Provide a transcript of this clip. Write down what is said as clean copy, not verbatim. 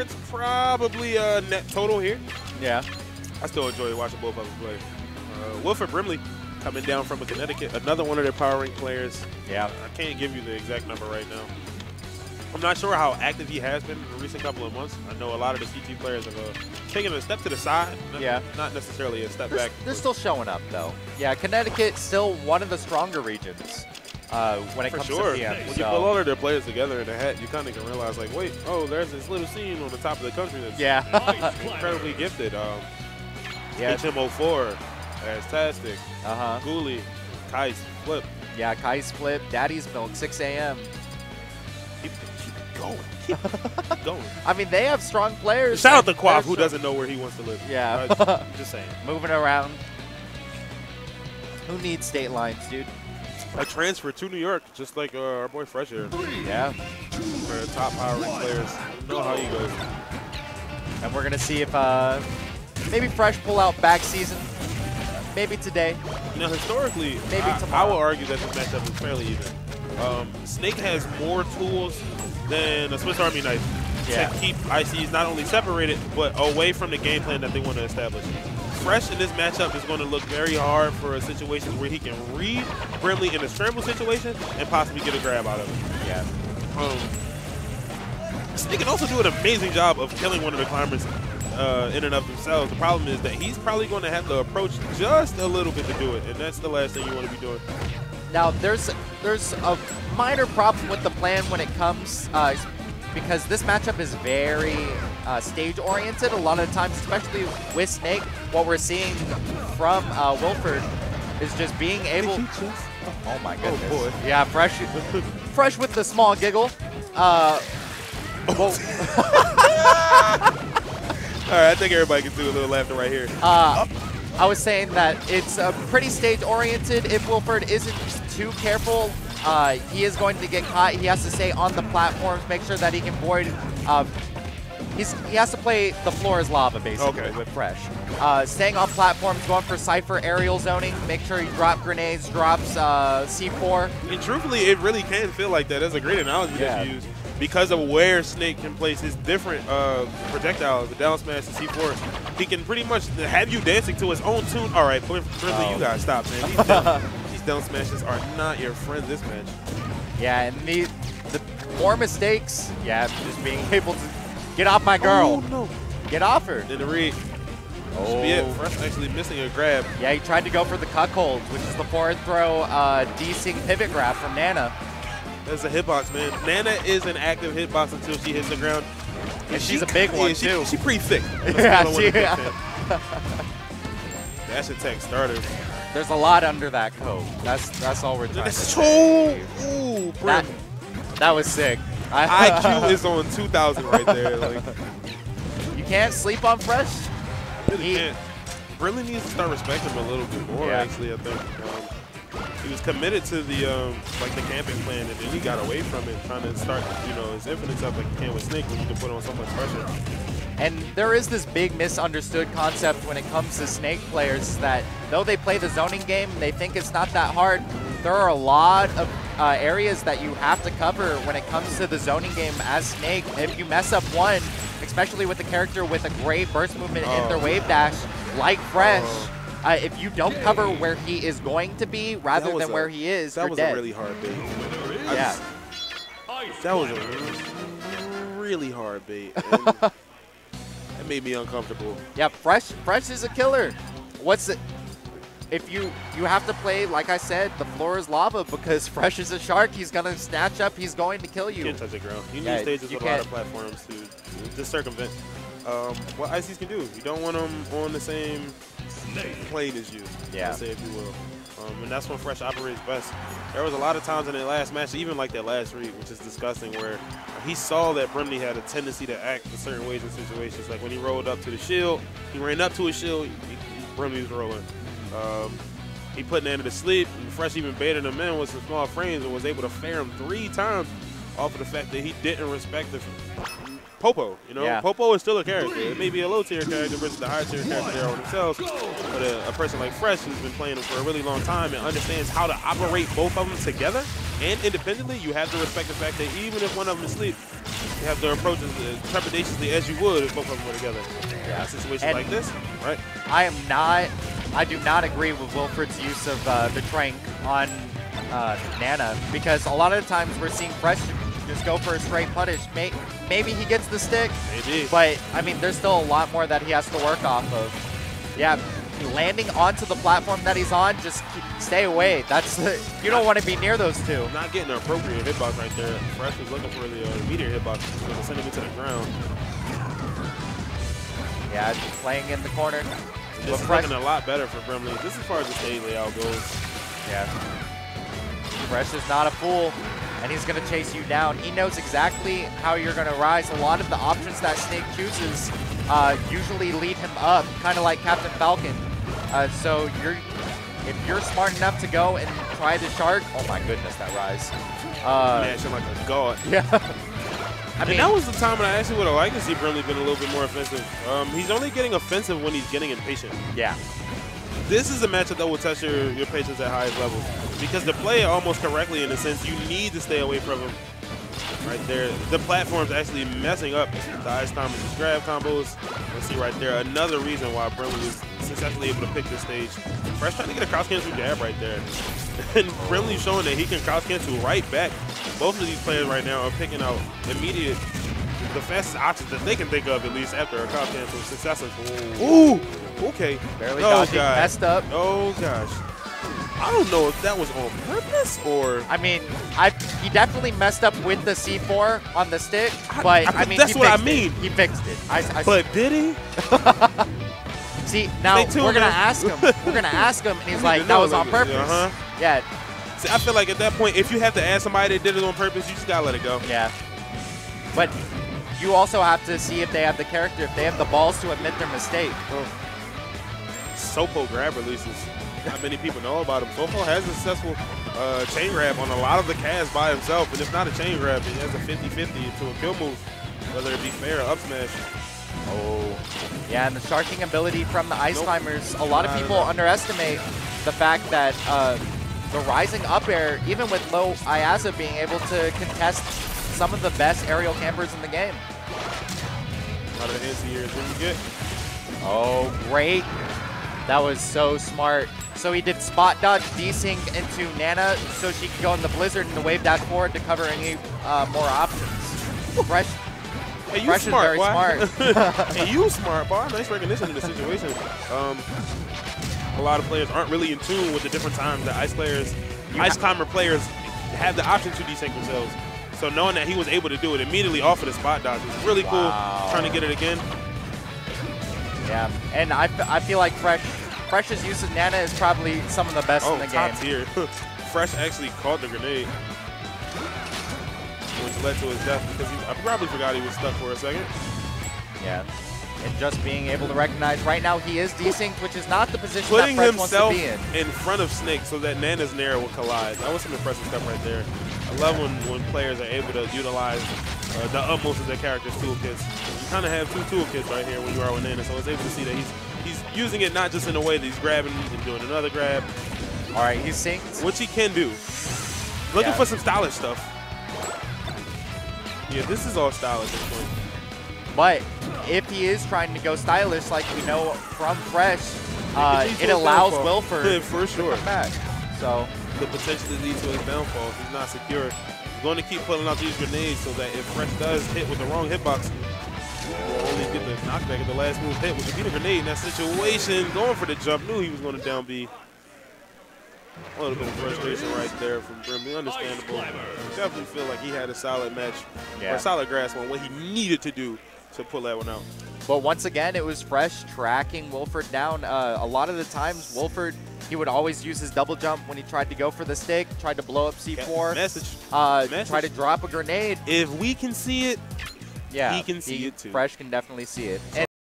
favorites, probably net total here. Yeah. I still enjoy watching both of them play. Wilford Brimley coming down from Connecticut, another one of their power rank players. Yeah. I can't give you the exact number right now. I'm not sure how active he has been in the recent couple of months. I know a lot of the CT players have taken a step to the side. Not necessarily a step back. They're still showing up, though. Yeah, Connecticut still one of the stronger regions when it comes to PM. When you put all of their players together in a hat, you kind of can realize, like, wait, oh, there's this little scene on the top of the country that's incredibly gifted. HM04, Aztastic, Ghoulie, Kais, Flip. Yeah, Kais, Flip, Daddy's Milk, 6 a.m. Keep going. I mean, they have strong players. Shout out to Quaff, who doesn't know where he wants to live. Yeah. I'm just saying. Moving around. Who needs state lines, dude? A transfer to New York, just like our boy Phresh here. Yeah. For the top power rank players. You know how he goes. And we're going to see if maybe Phresh pull out back season. Maybe today. You know, historically, maybe I tomorrow. will argue that this matchup is fairly even. Snake has more tools than a Swiss Army knife to keep ICs not only separated, but away from the game plan that they want to establish. Phresh in this matchup is going to look very hard for a situation where he can read Brimley in a scramble situation and possibly get a grab out of it. Yeah. Snake can also do an amazing job of killing one of the climbers in and of themselves. The problem is that he's probably going to have to approach just a little bit to do it, and that's the last thing you want to be doing. Now, there's a minor problem with the plan when it comes, because this matchup is very stage-oriented. A lot of the times, especially with Snake, what we're seeing from Wilford is just being able. Oh my goodness! Oh boy! Yeah, Phresh with the small giggle. All right, I think everybody can do a little laughter right here. I was saying that it's pretty stage-oriented. If Wilford isn't too careful, he is going to get caught. He has to stay on the platforms, make sure that he can avoid. He has to play the floor is lava, basically, with Phresh. Staying on platforms, going for Cypher aerial zoning, make sure he drops grenades, drops C4. And truthfully, it really can feel like that. That's a great analogy that you use. Because of where Snake can place his different projectiles, the down smash, the C4, he can pretty much have you dancing to his own tune. All right, Brimley, you gotta stop, man. These down smashes are not your friends this match. Yeah, and the more mistakes, just being able to get off my girl. Oh, no. Get off her. In the read. Should be it. Phresh actually missing a grab. Yeah, he tried to go for the cuckold, which is the forward throw D-Sync pivot grab from Nana. That's a hitbox, man. Nana is an active hitbox until she hits the ground. And she's a big one, too. She's pretty thick. Dash attack starters. There's a lot under that coat. That's all we're trying to say. Ooh, that was sick. IQ is on 2,000 right there. Like, you can't sleep on Phresh. Really can't. Brimley needs to start respecting him a little bit more, actually, I think. He was committed to the like the camping plan, and then he got away from it, trying to start, his infinite stuff like he can with Snake when you can put on so much pressure. And there is this big misunderstood concept when it comes to Snake players that though they play the zoning game, they think it's not that hard. There are a lot of areas that you have to cover when it comes to the zoning game as Snake. If you mess up one, especially with a character with a great burst movement in their wave dash, like Phresh, if you don't cover where he is going to be rather than where he is, you're dead. That was a really hard bait. That was a really hard bait. That made me uncomfortable. Yeah, Phresh is a killer. If you have to play, like I said, the floor is lava because Phresh is a shark. He's going to snatch up. He's going to kill you. You can't touch the ground. You need stages with a lot of platforms to circumvent what ICs can do. You don't want them on the same plane as you, let's say, if you will. And that's when Phresh operates best. There was a lot of times in that last match, even like that last read, which is disgusting, where he saw that Brimley had a tendency to act in certain ways in situations. Like when he rolled up to the shield, he ran up to his shield, Brimley was rolling. He put Nana to sleep, and Phresh even baited him in with some small frames and was able to fair him 3 times off of the fact that he didn't respect the Popo. Popo is still a character. It may be a low-tier character versus the high-tier character there on themselves, but a person like Phresh who's been playing them for a really long time and understands how to operate both of them together and independently, you have to respect the fact that even if one of them is asleep, You have to approach as trepidatiously as you would if both of them were together. Yeah, situations like this, right? I do not agree with Wilford's use of the Trank on Nana, because a lot of the times we're seeing Phresh just go for a straight punish. Maybe he gets the stick, maybe, but I mean, there's still a lot more that he has to work off of. Yeah, landing onto the platform that he's on, just stay away. That's you don't want to be near those two. Not getting an appropriate hitbox right there. Phresh was looking for the immediate hitbox, going to send him into the ground. Yeah, playing in the corner. This is looking a lot better for Brimley, just as far as the stage layout goes. Yeah. Phresh is not a fool, and he's going to chase you down. He knows exactly how you're going to rise. A lot of the options that Snake chooses usually lead him up, kind of like Captain Falcon. So if you're smart enough to go and try the shark, oh my goodness, that rise. Mashing like a god. Yeah. I mean, that was the time when I actually would have liked to see Brimley been a little bit more offensive. He's only getting offensive when he's getting impatient. Yeah. This is a matchup that will test your patience at highest levels. Because to play it almost correctly, in a sense, you need to stay away from him. Right there. The platform's actually messing up the ice timers and grab combos. Let's see right there. Another reason why Brimley was successfully able to pick this stage. Phresh trying to get a cross cancel jab right there. And Brimley showing that he can cross cancel right back. Both of these players right now are picking out the fastest options that they can think of, at least after a cross cancel successive. Ooh, okay. Barely dodging, messed up. Oh gosh. I don't know if that was on purpose or. I mean, he definitely messed up with the C4 on the stick, but I mean, that's what I mean. He fixed it. But did he? See, now we're gonna ask him. We're gonna ask him, and he's like, "That was on purpose." Yeah. See, I feel like at that point, if you have to ask somebody that did it on purpose, you just gotta let it go. Yeah. But you also have to see if they have the character, if they have the balls to admit their mistake. Sopo grab releases. Not many people know about him. Sopo has a successful chain grab on a lot of the casts by himself, and if not a chain grab, he has a 50-50 to a kill move, whether it be fair or up smash. Oh. Yeah, and the sharking ability from the ice climbers, a lot of people underestimate the fact that the rising up air, even with low IASA, being able to contest some of the best aerial campers in the game. A lot of the anti-airs when you get. Oh, great. That was so smart. So he did spot dodge desync into Nana so she could go in the blizzard and the wave dash forward to cover any more options. Phresh, hey, you Phresh smart, is very smart. Hey, you smart, boy. Nice recognition of the situation. A lot of players aren't really in tune with the different times that ice climber players have the option to desync themselves. So knowing that he was able to do it immediately off of the spot dodge was really cool. Trying to get it again. Yeah, and I feel like Phresh's use of Nana is probably some of the best in the game. Top tier. Phresh actually caught the grenade, which led to his death because I probably forgot he was stuck for a second. Yeah, and just being able to recognize right now he is desynced, which is not the position that Phresh wants to be in. Putting himself in front of Snake so that Nana's Nair will collide. That was some impressive stuff right there. I love when players are able to utilize the utmost of their character's toolkits. You kind of have two toolkits right here when you are with Nana, so it's able to see that he's using it not just in a way that he's grabbing and doing another grab. All right, he's synced. Which he can do. Looking for some stylish stuff. Yeah, this is all stylish at this point. But if he is trying to go stylish, like we know from Phresh, it allows Wilford for sure. to come back. So the potential to lead to his downfall if he's not secure. He's going to keep pulling out these grenades so that if Phresh does hit with the wrong hitbox, will only get the knockback at the last move hit, which would be the grenade in that situation. Going for the jump, knew he was going to down B. A little bit of frustration right there from Brimley, understandable. Definitely feel like he had a solid match, or a solid grasp on what he needed to do to pull that one out. But once again, it was Phresh tracking Wilford down. A lot of the times, Wilford, he would always use his double jump when he tried to go for the stick, tried to blow up C4, Message. try to drop a grenade. If we can see it, yeah, he can see it too. Phresh can definitely see it.